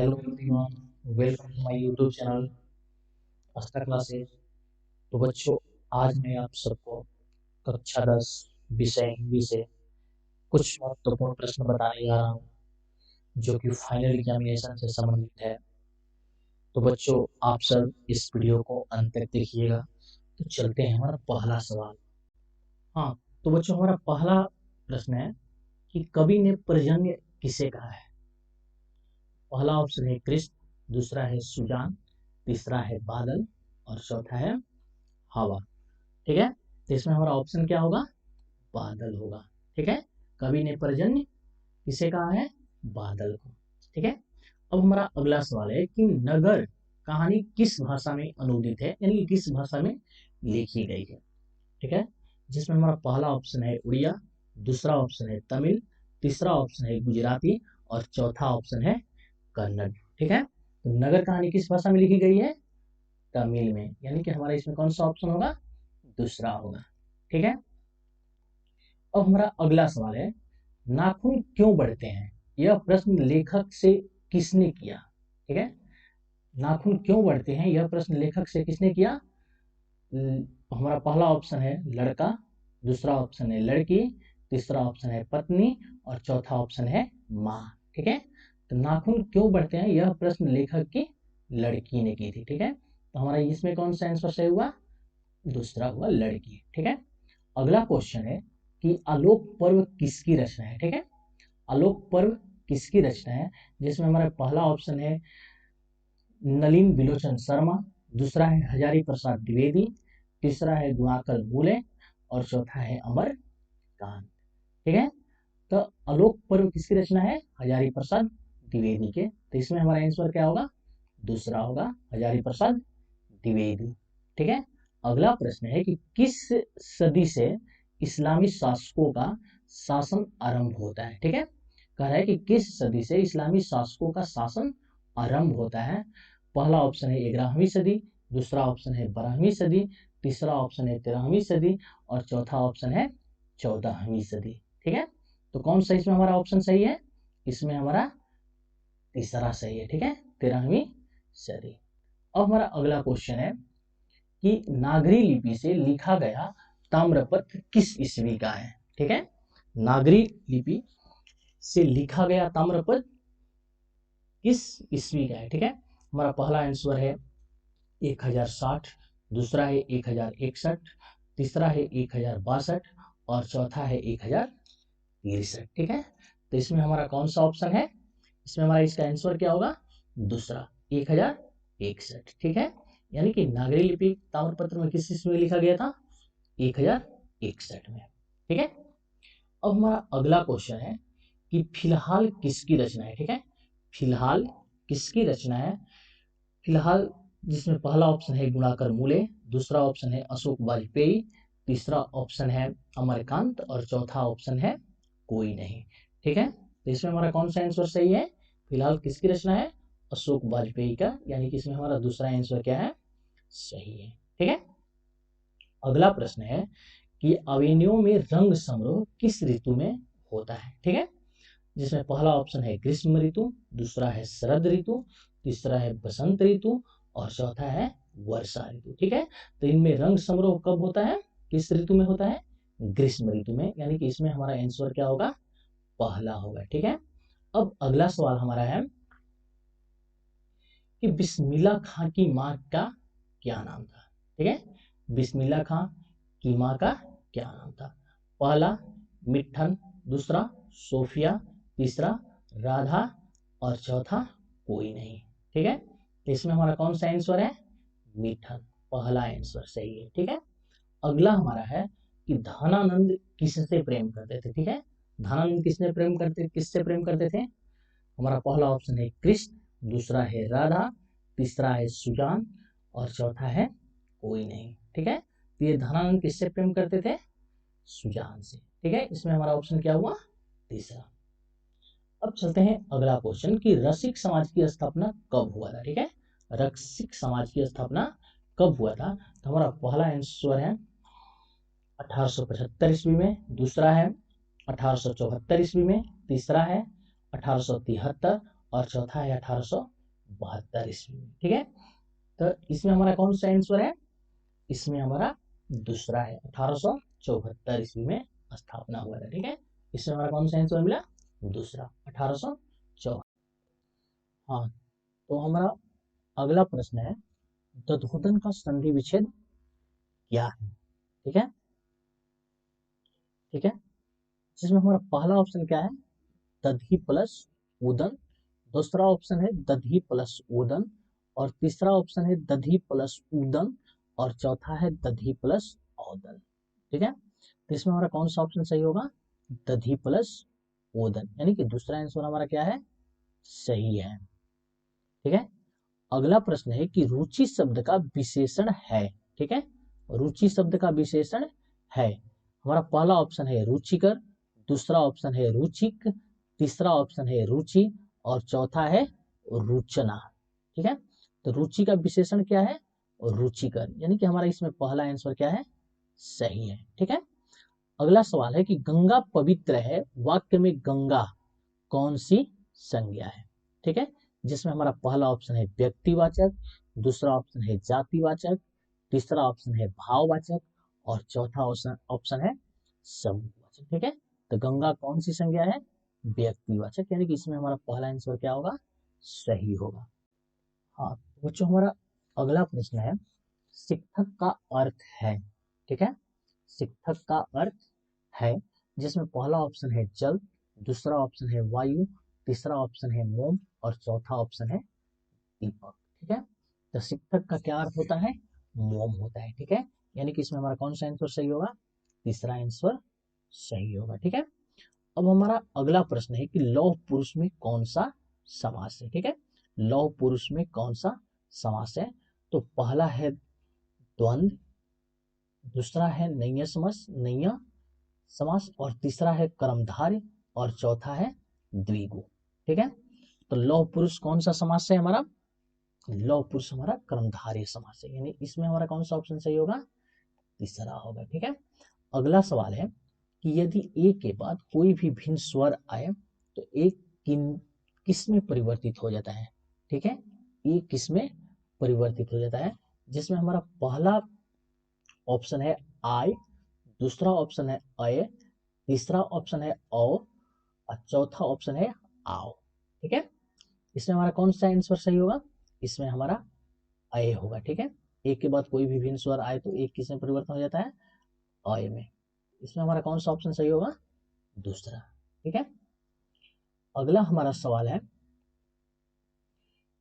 Hello everyone, welcome to my YouTube channel Astra classes. तो बच्चों, आज मैं आप सबको कक्षा 10 विषय हिंदी से कुछ महत्वपूर्ण प्रश्न बताने जा रहा हूँ जो कि फाइनल एग्जामिनेशन से संबंधित है। तो बच्चों, आप सब इस वीडियो को अंत तक देखिएगा। तो चलते हैं हमारा पहला सवाल। हाँ, तो बच्चों, हमारा पहला प्रश्न है कि कवि ने पर्जन्य किसे कहा है। पहला ऑप्शन है कृष्ण, दूसरा है सुजान, तीसरा है बादल और चौथा है हवा। ठीक है, तो इसमें हमारा ऑप्शन क्या होगा? बादल होगा। ठीक है, कवि ने पर्जन्य किसे कहा है? बादल को। ठीक है, अब हमारा अगला सवाल है कि नगर कहानी किस भाषा में अनुदित है, यानी किस भाषा में लिखी गई है। ठीक है, जिसमें हमारा पहला ऑप्शन है उड़िया, दूसरा ऑप्शन है तमिल, तीसरा ऑप्शन है गुजराती और चौथा ऑप्शन है कन्नड़। ठीक है, तो नगर कहानी किस भाषा में लिखी गई है? तमिल में, यानी कि हमारा इसमें कौन सा ऑप्शन होगा? दूसरा होगा। ठीक है, अब हमारा अगला सवाल है नाखून क्यों बढ़ते हैं। यह प्रश्न लेखक से किसने किया? ठीक है, नाखून क्यों बढ़ते हैं, यह प्रश्न लेखक से किसने किया? हमारा पहला ऑप्शन है लड़का, दूसरा ऑप्शन है लड़की, तीसरा ऑप्शन है पत्नी और चौथा ऑप्शन है माँ। ठीक है, तो नाखून क्यों बढ़ते हैं यह प्रश्न लेखक की लड़की ने की थी। ठीक है, तो हमारा इसमें कौन सा आंसर सही हुआ? दूसरा हुआ लड़की। ठीक है, अगला क्वेश्चन है कि आलोक पर्व किसकी रचना है। ठीक है, आलोक पर्व किसकी रचना है, जिसमें हमारा पहला ऑप्शन है नलिन बिलोचन शर्मा, दूसरा है हजारी प्रसाद द्विवेदी, तीसरा है गुणाकर मूले और चौथा है अमरकांत। ठीक है, तो आलोक पर्व किसकी रचना है? हजारी प्रसाद द्विवेदी के। तो इसमें हमारा आंसर क्या होगा? दूसरा होगा, हजारी प्रसाद द्विवेदी। ठीक है, अगला प्रश्न है कि किस सदी से इस्लामी शासकों का शासन आरंभ होता है। ठीक है, कह रहा है कि किस सदी से इस्लामी शासकों का शासन आरंभ होता है। पहला ऑप्शन है 11वीं सदी, दूसरा ऑप्शन है 12वीं सदी, तीसरा ऑप्शन है 13वीं सदी और चौथा ऑप्शन है 14वीं सदी। ठीक है, तो कौन सा इसमें हमारा ऑप्शन सही है? इसमें हमारा तीसरा सही है। ठीक है, 13वीं सदी। अब हमारा अगला क्वेश्चन है कि नागरी लिपि से लिखा गया ताम्रपत्र किस ईस्वी का है। ठीक है, नागरी लिपि से लिखा गया ताम्रपत्र किस ईस्वी का है। ठीक है, हमारा पहला आंसर है 1060, दूसरा है 1061, तीसरा है 1062 और चौथा है 1063। ठीक है, तो इसमें हमारा कौन सा ऑप्शन है? इसमें हमारा इसका आंसर क्या होगा? दूसरा, 1061। ठीक है, यानी कि नागरी लिपि ताम्रपत्र में किस ईस्वी में लिखा गया था? 1061 में। ठीक है, अब हमारा अगला क्वेश्चन है कि फिलहाल किसकी रचना है। ठीक है, फिलहाल किसकी रचना है? फिलहाल जिसमें पहला ऑप्शन है गुणाकर मूले, दूसरा ऑप्शन है अशोक वाजपेयी, तीसरा ऑप्शन है अमरकांत और चौथा ऑप्शन है कोई नहीं। ठीक है, तो इसमें हमारा कौन सा आंसर सही है? फिलहाल किसकी रचना है? अशोक वाजपेयी का, यानी कि इसमें हमारा दूसरा आंसर क्या है? सही है। ठीक है, अगला प्रश्न है कि अवेनियों में रंग समारोह किस ऋतु में होता है। ठीक है, जिसमें पहला ऑप्शन है ग्रीष्म ऋतु, दूसरा है शरद ऋतु, तीसरा है बसंत ऋतु और चौथा है वर्षा ऋतु। ठीक है, तो इनमें रंग समारोह कब होता है? किस ऋतु में होता है? ग्रीष्म ऋतु में, यानी कि इसमें हमारा आंसर क्या होगा? पहला होगा। ठीक है, अब अगला सवाल हमारा है कि बिस्मिल्लाह खां की माँ का क्या नाम था। ठीक है, बिस्मिल्लाह खां की माँ का क्या नाम था? पहला मिठन, दूसरा सोफिया, तीसरा राधा और चौथा कोई नहीं। ठीक है, तो इसमें हमारा कौन सा आंसर है? मिठन, पहला आंसर सही है। ठीक है, अगला हमारा है कि धनानंद किससे प्रेम करते थे। ठीक है, धनानंद किससे प्रेम करते थे? हमारा पहला ऑप्शन है कृष्ण, दूसरा है राधा, तीसरा है सुजान और चौथा है कोई नहीं। ठीक है, तो ये धनानंद किससे प्रेम करते थे? सुजान से। ठीक है, इसमें हमारा ऑप्शन क्या हुआ? तीसरा। अब चलते हैं अगला क्वेश्चन कि रसिक समाज की स्थापना कब हुआ था। ठीक है, रसिक समाज की स्थापना कब हुआ था? तो हमारा पहला आंसर है 1875 ईस्वी में, दूसरा है 1874 ईस्वी में, तीसरा है 1873 और चौथा है 1872 ईस्वी में। ठीक है, तो इसमें हमारा कौन सा आंसर है, इसमें हमारा दूसरा है, 1874 ईस्वी में स्थापना हुआ था। ठीक है, इसमें हमारा कौन सा आंसर मिला, दूसरा, 1874। हाँ, तो हमारा अगला प्रश्न है, तद्भुतन का संधि विच्छेद क्या है। ठीक है, ठीक है, जिसमें हमारा पहला ऑप्शन क्या है, दधी प्लस उदन, दूसरा ऑप्शन है दधी प्लस उदन, और तीसरा ऑप्शन है दधी प्लस उदन, और चौथा है दधी प्लस औदन। ठीक है, तो इसमें हमारा कौन सा ऑप्शन सही होगा, दधी प्लस ओदन, यानी कि दूसरा आंसर हमारा क्या है, सही है। ठीक है, अगला प्रश्न है कि रुचि शब्द का विशेषण है। ठीक है, रुचि शब्द का विशेषण है, हमारा पहला ऑप्शन है रुचिकर, दूसरा ऑप्शन है रुचिक, तीसरा ऑप्शन है रुचि, और चौथा है रुचना। ठीक है, तो रुचि का विशेषण क्या है, रुचिकर, यानी कि हमारा इसमें पहला आंसर क्या है, सही है। ठीक है, अगला सवाल है कि गंगा पवित्र है, वाक्य में गंगा कौन सी संज्ञा है। ठीक है, जिसमें हमारा पहला ऑप्शन है व्यक्तिवाचक, दूसरा ऑप्शन है जातिवाचक, तीसरा ऑप्शन है भाववाचक, और चौथा ऑप्शन है समूहवाचक। ठीक है, तो गंगा कौन सी संज्ञा है, व्यक्तिवाचक, यानी कि इसमें हमारा पहला आंसर क्या होगा, सही होगा। हाँ, तो बच्चों हमारा अगला प्रश्न है, शिक्षक का अर्थ है। ठीक है, शिक्षक का अर्थ है, जिसमें पहला ऑप्शन है जल, दूसरा ऑप्शन है वायु, तीसरा ऑप्शन है मोम, और चौथा ऑप्शन है दीपक। ठीक है, तो शिक्षक का क्या अर्थ होता है, मोम होता है। ठीक है, यानी कि इसमें हमारा कौन सा आंसर सही होगा, तीसरा आंसर सही होगा। ठीक है, अब हमारा अगला प्रश्न है कि लौह पुरुष में कौन सा समास है। ठीक है, लौह पुरुष में कौन सा समास है, तो पहला है द्वंद्व, दूसरा है नैया समास, और तीसरा है कर्मधारय, और चौथा है द्विगु। ठीक है, तो लौह पुरुष कौन सा समास है हमारा, लौह पुरुष हमारा कर्मधारय समास है, यानी इसमें हमारा कौन सा ऑप्शन सही होगा, तीसरा होगा। ठीक है, अगला सवाल है कि यदि ए के बाद कोई भी भिन्न स्वर आए तो ए किस में परिवर्तित हो जाता है। ठीक है, ए किस में परिवर्तित हो जाता है, जिसमें हमारा पहला ऑप्शन है आय, दूसरा ऑप्शन है अय, तीसरा ऑप्शन है औ, और चौथा ऑप्शन है आओ। ठीक है, इसमें हमारा कौन सा आंसर सही होगा, इसमें हमारा अय होगा। ठीक है, एक के बाद कोई भी भिन्न स्वर आए तो एक किस में परिवर्तन हो जाता है, अय में। इसमें हमारा कौन सा ऑप्शन सही होगा, दूसरा। ठीक है, अगला हमारा सवाल है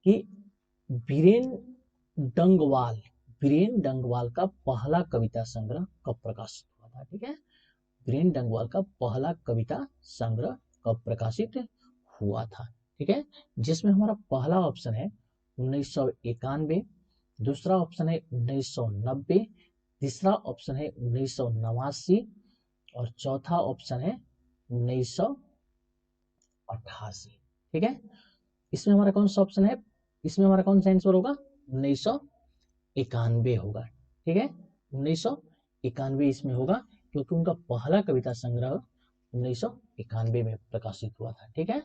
कि बीरेन डंगवाल बीरेन डंगवाल का पहला कविता संग्रह कब प्रकाशित हुआ था। ठीक है, बीरेन डंगवाल का पहला कविता संग्रह कब प्रकाशित हुआ था। ठीक है, जिसमें हमारा पहला ऑप्शन है 1991, दूसरा ऑप्शन है 1990, तीसरा ऑप्शन है 1989, और चौथा ऑप्शन है 1988। ठीक है, इसमें हमारा कौन सा ऑप्शन है, इसमें हमारा कौन सा आंसर होगा, 1991 होगा। ठीक है, 1991 इसमें होगा, क्योंकि उनका पहला कविता संग्रह 1991 में प्रकाशित हुआ था। ठीक है,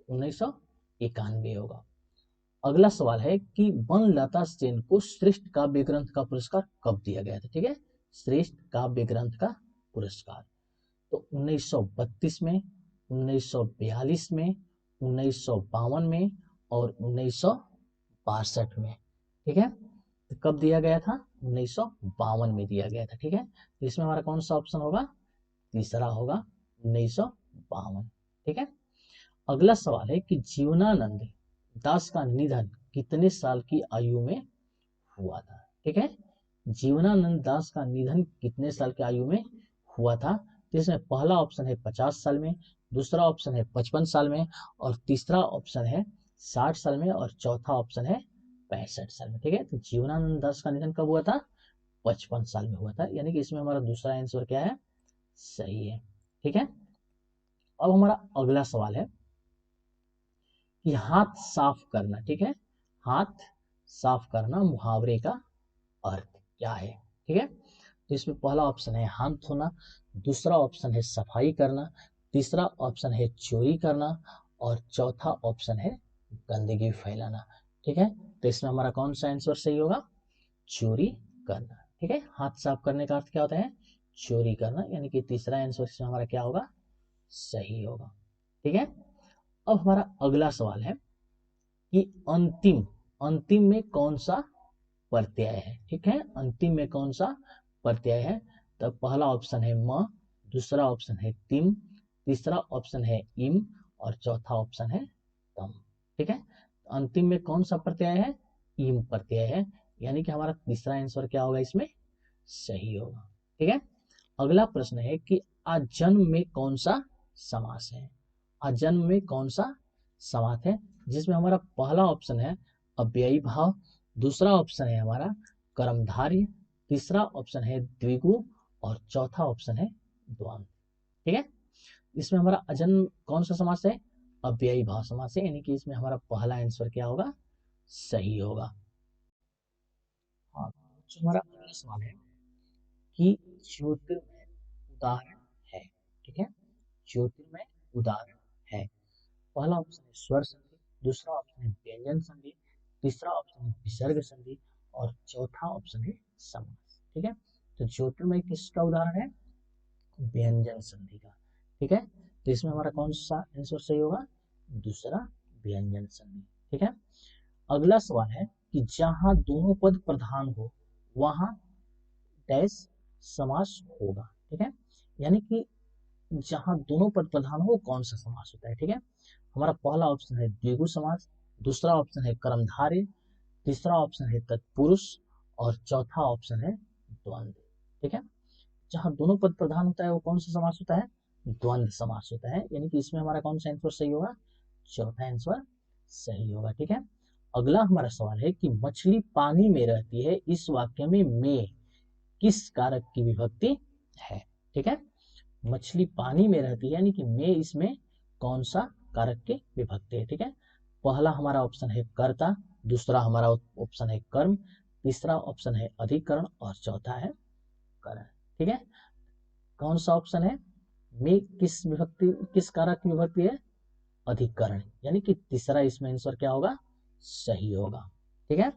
1991 होगा। अगला सवाल है कि वनलता सेन को श्रेष्ठ काव्य ग्रंथ का पुरस्कार कब दिया गया था। ठीक है, श्रेष्ठ काव्य ग्रंथ का पुरस्कार तो 1932 में, 1942 में, 1952 में, और 1962 में। ठीक है, तो कब दिया गया था, 1952 में दिया गया था। ठीक है, तो इसमें हमारा कौन सा ऑप्शन होगा, तीसरा होगा, 1952। ठीक है, अगला सवाल है कि जीवनानंद दास का निधन कितने साल की आयु में हुआ था। ठीक है, जीवनानंद दास का निधन कितने साल की आयु में हुआ था, तो इसमें पहला ऑप्शन है 50 साल में, दूसरा ऑप्शन है 55 साल में, और तीसरा ऑप्शन है 60 साल में, और चौथा ऑप्शन है 65 साल में। ठीक है, तो जीवनानंद दास का निधन कब हुआ था, 55 साल में हुआ था, यानी कि इसमें हमारा दूसरा आंसर क्या है, सही है। ठीक है, अब हमारा अगला सवाल है कि हाथ साफ करना। ठीक है, हाथ साफ करना मुहावरे का अर्थ क्या है। ठीक है, तो इसमें पहला ऑप्शन है हाथ धोना, दूसरा ऑप्शन है सफाई करना, तीसरा ऑप्शन है चोरी करना, और चौथा ऑप्शन है गंदगी फैलाना। ठीक है, तो इसमें हमारा कौन सा आंसर सही होगा? चोरी करना। ठीक है, हाथ साफ करने का अर्थ क्या होता है? चोरी करना, यानी कि तीसरा आंसर इसमें हमारा क्या होगा? सही होगा। ठीक है, अब हमारा अगला सवाल है कि अंतिम अंतिम में कौन सा प्रत्यय है? ठीक है, अंतिम में कौन सा प्रत्यय है? तो पहला ऑप्शन है म, दूसरा ऑप्शन है तिम, तीसरा ऑप्शन है इम और चौथा ऑप्शन है तम। ठीक है, अंतिम में कौन सा प्रत्यय है? इम प्रत्यय है, यानी कि हमारा तीसरा आंसर क्या होगा इसमें? सही होगा। ठीक है, अगला प्रश्न है कि आजन्म में कौन सा समास है? आजन्म में कौन सा समास है? जिसमें हमारा पहला ऑप्शन है अव्ययी भाव, दूसरा ऑप्शन है हमारा कर्मधारय, तीसरा ऑप्शन है द्विगु और चौथा ऑप्शन है द्वंद्व। ठीक है, इसमें हमारा अजन्म कौन सा समास है? अव्ययी भाव समास है, यानी कि इसमें हमारा पहला आंसर क्या होगा? सही होगा। हाँ, तो हमारा अगला सवाल है कि ज्योतिर्मय उदाहरण है। ठीक है, ज्योतिर्मय उदाहरण है। पहला ऑप्शन है स्वर संधि, दूसरा ऑप्शन है व्यंजन संधि, तीसरा ऑप्शन है विसर्ग संधि और चौथा ऑप्शन है समास। ठीक है, तो ज्योतिर्मय किसका उदाहरण है? व्यंजन संधि का। ठीक है, तो इसमें हमारा कौन सा आंसर सही होगा? दूसरा, व्यंजन संधि। ठीक है, अगला सवाल है कि जहां दोनों पद प्रधान हो वहां डैश समास होगा। ठीक है, यानी कि जहां दोनों पद प्रधान हो कौन सा समास होता है? ठीक है, हमारा पहला ऑप्शन है द्विगु समास, दूसरा ऑप्शन है कर्मधारय, तीसरा ऑप्शन है तत्पुरुष और चौथा ऑप्शन है द्वंद्व। ठीक है, जहां दोनों पद प्रधान होता है वो कौन सा समास होता है? द्वंद्व समास होता है, यानी कि इसमें हमारा कौन सा आंसर सही होगा? चौथा आंसर सही होगा। ठीक है, अगला हमारा सवाल है कि मछली पानी में रहती है, इस वाक्य में किस कारक की विभक्ति है? ठीक है, मछली पानी में रहती है, यानी कि में इसमें कौन सा कारक के विभक्ति है? ठीक है, पहला हमारा ऑप्शन है कर्ता, दूसरा हमारा ऑप्शन है कर्म, तीसरा ऑप्शन है अधिकरण और चौथा है करण। ठीक है, कौन सा ऑप्शन है? में किस विभक्ति, किस कारक की विभक्ति है? अधिकरण, यानी कि तीसरा इसमें आंसर क्या होगा? सही होगा। ठीक है,